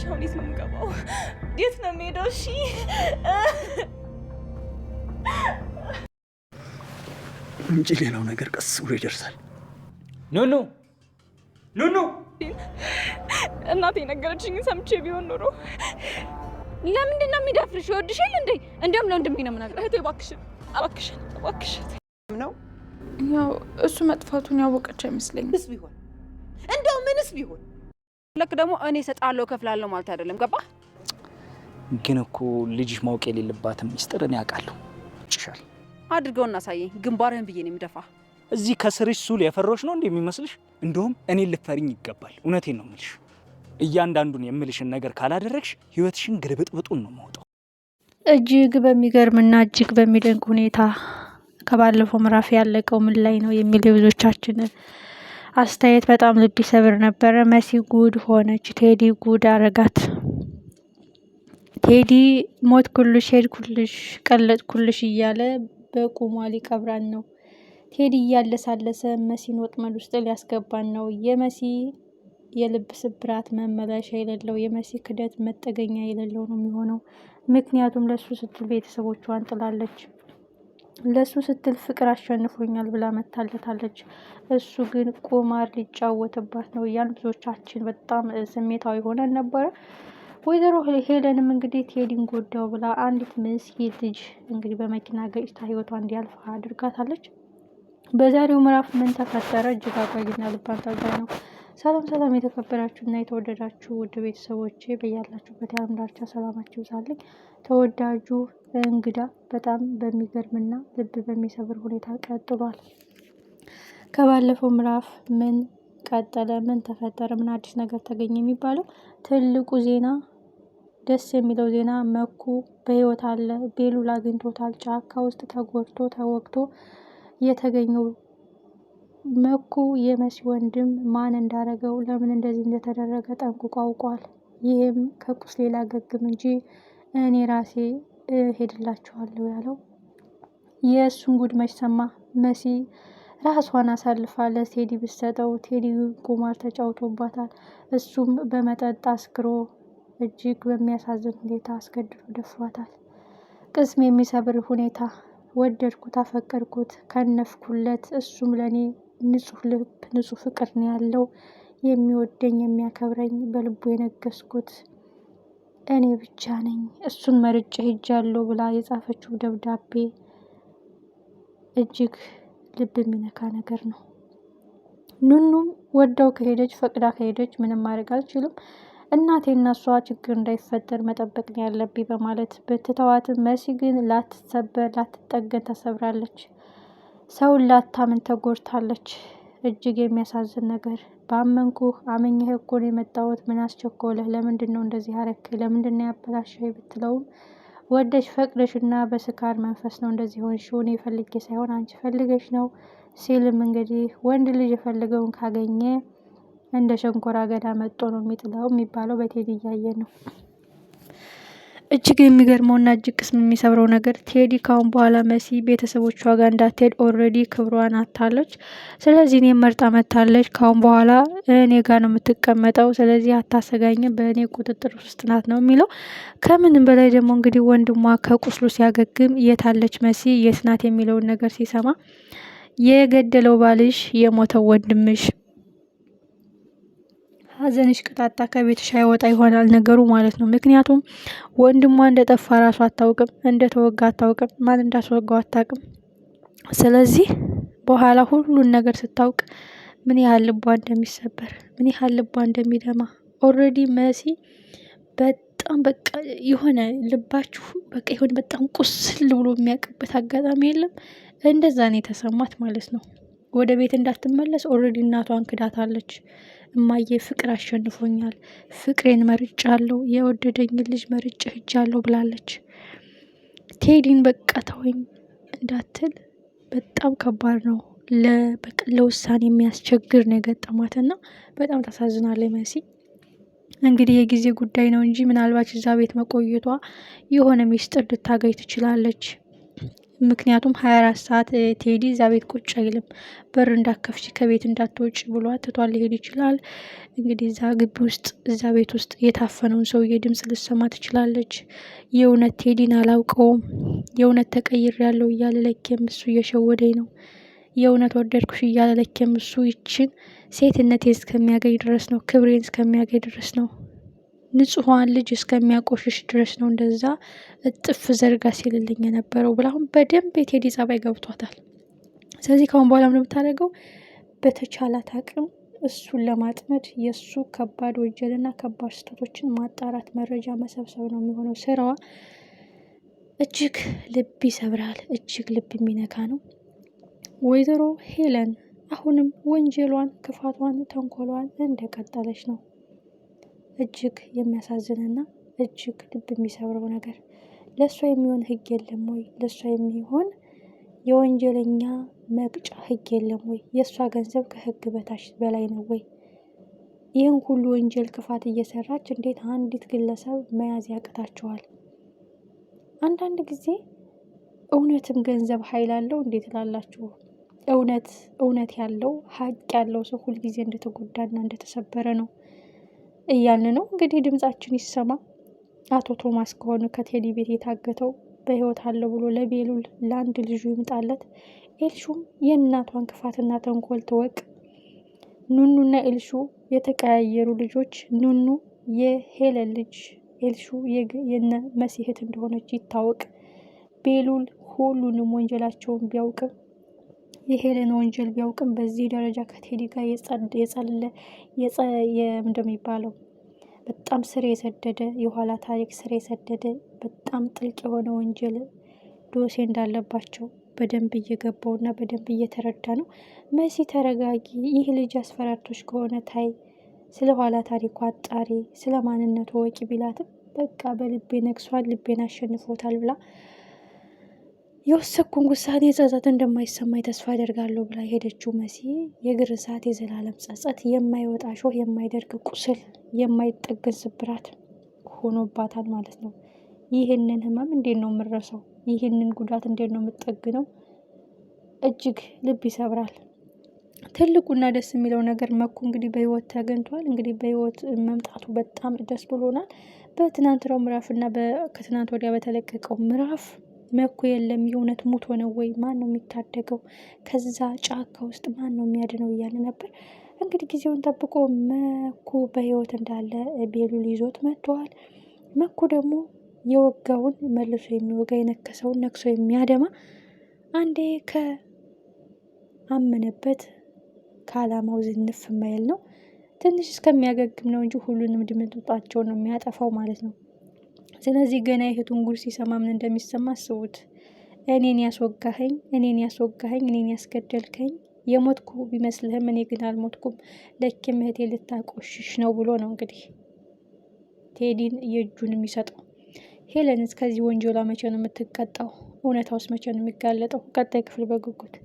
አሁን የት ነው የምገባው? የት ነው የምሄደው? እሺ እንጂ ሌላው ነገር ቀስ ብሎ ይደርሳል። ኑኑ ኑኑ፣ እናቴ ነገረችኝ ሰምቼ ቢሆን ኖሮ። ለምንድን ነው የሚደፍርሽ? ይወድሻል እንዴ? እንዲያውም ለወንድሜ ነው የምናገረው። እህቴ እባክሽን እባክሽን እባክሽን ነው ያው እሱ መጥፋቱን ያወቀች አይመስለኝም። ምንስ ቢሆን እንደው ምንስ ቢሆን ለክ ደግሞ እኔ እሰጣለሁ ከፍላለሁ ማለት አይደለም። ገባ? ግን እኮ ልጅሽ ማወቅ የሌለባትም ሚስጥር እኔ አውቃለሁ። ጭሻል አድርገው እናሳየኝ። ግንባርህን ብዬ ነው የምደፋ። እዚህ ከስርሽ ሱል የፈሮሽ ነው እንደሚመስልሽ? እንደውም እኔ ልፈሪኝ ይገባል። እውነቴን ነው የምልሽ። እያንዳንዱን የምልሽን ነገር ካላደረግሽ ህይወትሽን ግልብጥብጡን ነው የማወጣው። እጅግ በሚገርምና እጅግ በሚደንቅ ሁኔታ ከባለፈው ምዕራፍ ያለቀው ምን ላይ ነው የሚል የብዙዎቻችን አስተያየት በጣም ልብ ይሰብር ነበረ። መሲ ጉድ ሆነች። ቴዲ ጉድ አረጋት። ቴዲ ሞት ኩልሽ ሄድ ኩልሽ ቀለጥ ኩልሽ እያለ በቁሟ ሊቀብራን ነው። ቴዲ እያለሳለሰ መሲን ወጥመድ ውስጥ ሊያስገባን ነው። የመሲ የልብ ስብራት መመለሻ የሌለው፣ የመሲ ክደት መጠገኛ የሌለው ነው የሚሆነው። ምክንያቱም ለሱ ስትል ቤተሰቦቿን ጥላለች። ለሱ ስትል ፍቅር አሸንፎኛል ብላ መታለታለች። እሱ ግን ቁማር ሊጫወትባት ነው እያልን ብዙዎቻችን በጣም ስሜታዊ ሆነን ነበረ። ወይዘሮ ሄለንም እንግዲህ ቴዲን ጎዳው ብላ አንዲት ምስኪን ልጅ እንግዲህ በመኪና ገጭታ ህይወቷ እንዲያልፍ አድርጋታለች። በዛሬው ምዕራፍ ምን ተፈጠረ? እጅግ አጓጊና ልብ አንጠልጣይ ነው። ሰላም ሰላም፣ የተከበራችሁና የተወደዳችሁ ውድ ቤተሰቦቼ በያላችሁበት የዓለም ዳርቻ ሰላማችሁ ይብዛልኝ። ተወዳጁ እንግዳ በጣም በሚገርምና ልብ በሚሰብር ሁኔታ ቀጥሏል። ከባለፈው ምዕራፍ ምን ቀጠለ? ምን ተፈጠረ? ምን አዲስ ነገር ተገኘ? የሚባለው ትልቁ ዜና፣ ደስ የሚለው ዜና መኩ በህይወት አለ። ቤሉል አግኝቶታል። ጫካ ውስጥ ተጎድቶ ተወግቶ የተገኘው መኩ የመሲ ወንድም ማን እንዳረገው፣ ለምን እንደዚህ እንደተደረገ ጠንቅቆ አውቋል። ይህም ከቁስሌ ላገግም እንጂ እኔ ራሴ ሄድላችኋለሁ ያለው የእሱን ጉድ መች ሰማ። መሲ ራሷን አሳልፋ ለቴዲ ብትሰጠው ቴዲ ቁማር ተጫውቶባታል። እሱም በመጠጥ አስክሮ እጅግ በሚያሳዝን ሁኔታ አስገድዶ ደፍሯታል። ቅስም የሚሰብር ሁኔታ። ወደድኩት፣ አፈቀድኩት፣ ከነፍኩለት። እሱም ለኔ ንጹህ ልብ ንጹህ ፍቅር ነው ያለው። የሚወደኝ የሚያከብረኝ፣ በልቡ የነገስኩት እኔ ብቻ ነኝ። እሱን መርጬ ሄጃለሁ ብላ የጻፈችው ደብዳቤ እጅግ ልብ የሚነካ ነገር ነው። ኑኑም ወዳው ከሄደች ፈቅዳ ከሄደች ምንም ማድረግ አልችልም፣ እናቴ እና እሷ ችግር እንዳይፈጠር መጠበቅ ነው ያለብኝ በማለት ብትተዋትም መሲ ግን ላትሰበር ላትጠገን ተሰብራለች። ሰውን ላታምን ተጎድታለች። እጅግ የሚያሳዝን ነገር። ባመንኩህ አመኘህ እኮ ነው የመጣሁት፣ ምን አስቸኮለህ? ለምንድን ነው እንደዚህ አረክ? ለምንድን ነው ያበላሸህ? ብትለውም ወደሽ ፈቅደሽ እና በስካር መንፈስ ነው እንደዚህ ሆንሽው፣ እኔ ፈልጌ ሳይሆን አንቺ ፈልገሽ ነው ሲልም እንግዲህ ወንድ ልጅ የፈለገውን ካገኘ እንደ ሸንኮራ አገዳ መጦ ነው የሚጥለው የሚባለው በቴዲ እያየ ነው። እጅግ የሚገርመውና እጅግ ቅስም የሚሰብረው ነገር ቴዲ ካሁን በኋላ መሲ ቤተሰቦቿ ጋር እንዳትሄድ ኦልሬዲ ክብሯን አታለች። ስለዚህ እኔ መርጣ መታለች። ካሁን በኋላ እኔ ጋር ነው የምትቀመጠው። ስለዚህ አታሰጋኝም፣ በእኔ ቁጥጥር ውስጥ ናት ነው የሚለው። ከምንም በላይ ደግሞ እንግዲህ ወንድሟ ከቁስሉ ሲያገግም የታለች መሲ የት ናት የሚለውን ነገር ሲሰማ የገደለው ባልሽ የሞተው ወንድምሽ ሀዘንሽ ቅጣጣ ከቤትሽ አይወጣ ይሆናል ነገሩ ማለት ነው። ምክንያቱም ወንድሟ እንደጠፋ ራሱ አታውቅም፣ እንደተወጋ አታውቅም፣ ማን እንዳስወጋው አታውቅም። ስለዚህ በኋላ ሁሉን ነገር ስታውቅ ምን ያህል ልቧ እንደሚሰበር ምን ያህል ልቧ እንደሚደማ ኦልሬዲ መሲ በጣም በቃ የሆነ ልባችሁ በቃ የሆነ በጣም ቁስል ብሎ የሚያውቅበት አጋጣሚ የለም። እንደዛ ነው የተሰማት ማለት ነው። ወደ ቤት እንዳትመለስ ኦልሬዲ እናቷን ክዳታለች። እማዬ ፍቅር አሸንፎኛል፣ ፍቅሬን መርጫለሁ፣ የወደደኝ ልጅ መርጬ ሄጃለሁ ብላለች። ቴዲን በቃ ተወኝ እንዳትል በጣም ከባድ ነው። ለውሳኔ የሚያስቸግር ነው የገጠማትና በጣም ታሳዝናለች መሲ። እንግዲህ የጊዜ ጉዳይ ነው እንጂ ምናልባት እዛ ቤት መቆየቷ የሆነ ሚስጥር ልታገኝ ትችላለች። ምክንያቱም 24 ሰዓት ቴዲ እዛ ቤት ቁጭ አይልም። በር እንዳከፍች ከቤት እንዳትወጭ ብሎ ትቷል ሊሄድ ይችላል። እንግዲህ እዛ ግቢ ውስጥ እዛ ቤት ውስጥ የታፈነውን ሰውዬ ድምጽ ልሰማ ትችላለች። የእውነት ቴዲን አላውቀውም፣ የእውነት ተቀይር ያለው እያለ ለኬም እሱ እየሸወደኝ ነው፣ የእውነት ወደድኩሽ እያለ ለኬም እሱ ይችን ሴትነቴን እስከሚያገኝ ድረስ ነው፣ ክብሬን እስከሚያገኝ ድረስ ነው፣ ንጹሐን ልጅ እስከሚያቆሽሽ ድረስ ነው እንደዛ እጥፍ ዘርጋ ሲልልኝ የነበረው ብላ አሁን በደንብ የቴዲ ጸባይ ገብቷታል። ስለዚህ ከአሁን በኋላ ምን የምታደርገው በተቻላት አቅም እሱን ለማጥመድ የእሱ ከባድ ወንጀልና ከባድ ስህተቶችን ማጣራት፣ መረጃ መሰብሰብ ነው የሚሆነው ስራዋ። እጅግ ልብ ይሰብራል፣ እጅግ ልብ የሚነካ ነው። ወይዘሮ ሄለን አሁንም ወንጀሏን፣ ክፋቷን፣ ተንኮሏን እንደቀጠለች ነው። እጅግ የሚያሳዝንና እጅግ ልብ የሚሰብረው ነገር ለእሷ የሚሆን ህግ የለም ወይ? ለእሷ የሚሆን የወንጀለኛ መቅጫ ህግ የለም ወይ? የእሷ ገንዘብ ከህግ በታች በላይ ነው ወይ? ይህን ሁሉ ወንጀል ክፋት እየሰራች እንዴት አንዲት ግለሰብ መያዝ ያቅታቸዋል? አንዳንድ ጊዜ እውነትም ገንዘብ ኃይል አለው እንዴት ላላችሁ? እውነት ያለው ሀቅ ያለው ሰው ሁልጊዜ እንደተጎዳና እንደተሰበረ ነው እያልን ነው። እንግዲህ ድምጻችን ይሰማ። አቶ ቶማስ ከሆነ ከቴዲ ቤት የታገተው በህይወት አለው ብሎ ለቤሉል ለአንድ ልጁ ይምጣለት። ኤልሹም የእናቷን ክፋትና ተንኮል ትወቅ። ኑኑና ኤልሹ የተቀያየሩ ልጆች፣ ኑኑ የሄለን ልጅ፣ ኤልሹ የነ መሲህት እንደሆነች ይታወቅ። ቤሉል ሁሉንም ወንጀላቸውን ቢያውቅም የሄለን ወንጀል ቢያውቅም በዚህ ደረጃ ከቴዲ ጋር እንደሚባለው በጣም ስር የሰደደ የኋላ ታሪክ ስር የሰደደ በጣም ጥልቅ የሆነ ወንጀል ዶሴ እንዳለባቸው በደንብ እየገባውና በደንብ እየተረዳ ነው። መሲ ተረጋጊ፣ ይህ ልጅ አስፈራርቶች ከሆነ ታይ፣ ስለ ኋላ ታሪኩ አጣሪ፣ ስለ ማንነቱ ወቂ ቢላትም በቃ በልቤ ነግሷል፣ ልቤን አሸንፎታል ብላ የወሰንኩን ውሳኔ ጸጸት እንደማይሰማኝ ተስፋ አደርጋለሁ ብላ ሄደችው። መሲ የግርሳት የዘላለም ጸጸት፣ የማይወጣ ሾህ፣ የማይደርግ ቁስል፣ የማይጠገን ስብራት ሆኖባታል ማለት ነው። ይህንን ህመም እንዴት ነው የምረሰው? ይህንን ጉዳት እንዴት ነው የምጠግነው? እጅግ ልብ ይሰብራል። ትልቁና ደስ የሚለው ነገር መኩ እንግዲህ በህይወት ተገኝቷል። እንግዲህ በህይወት መምጣቱ በጣም ደስ ብሎናል። በትናንትናው ምዕራፍ እና ከትናንት ወዲያ በተለቀቀው ምዕራፍ መኩ የለም፣ የእውነት ሙቶ ነው ወይ? ማን ነው የሚታደገው? ከዛ ጫካ ውስጥ ማን ነው የሚያድነው? እያለ ነበር። እንግዲህ ጊዜውን ጠብቆ መኩ በህይወት እንዳለ ቤሉል ይዞት መጥተዋል። መኩ ደግሞ የወጋውን መልሶ የሚወጋ የነከሰውን ነክሶ የሚያደማ አንዴ ከአመነበት ከአላማው ዝንፍ የማይል ነው። ትንሽ እስከሚያገግም ነው እንጂ ሁሉንም ድምጥጣቸው ነው የሚያጠፋው ማለት ነው። ስለዚህ ገና የእህቱን ጉድ ሲሰማ ምን እንደሚሰማ አስቡት። እኔን ያስወጋኸኝ፣ እኔን ያስገደልከኝ፣ የሞትኩ ቢመስልህም እኔ ግን አልሞትኩም፣ ለኪም እህቴ ልታቆሽሽ ነው ብሎ ነው እንግዲህ ቴዲን የእጁን የሚሰጠው። ሄለን እስከዚህ ወንጀሏ መቼ ነው የምትቀጣው? እውነታውስ መቼ ነው የሚጋለጠው? ቀጣይ ክፍል በጉጉት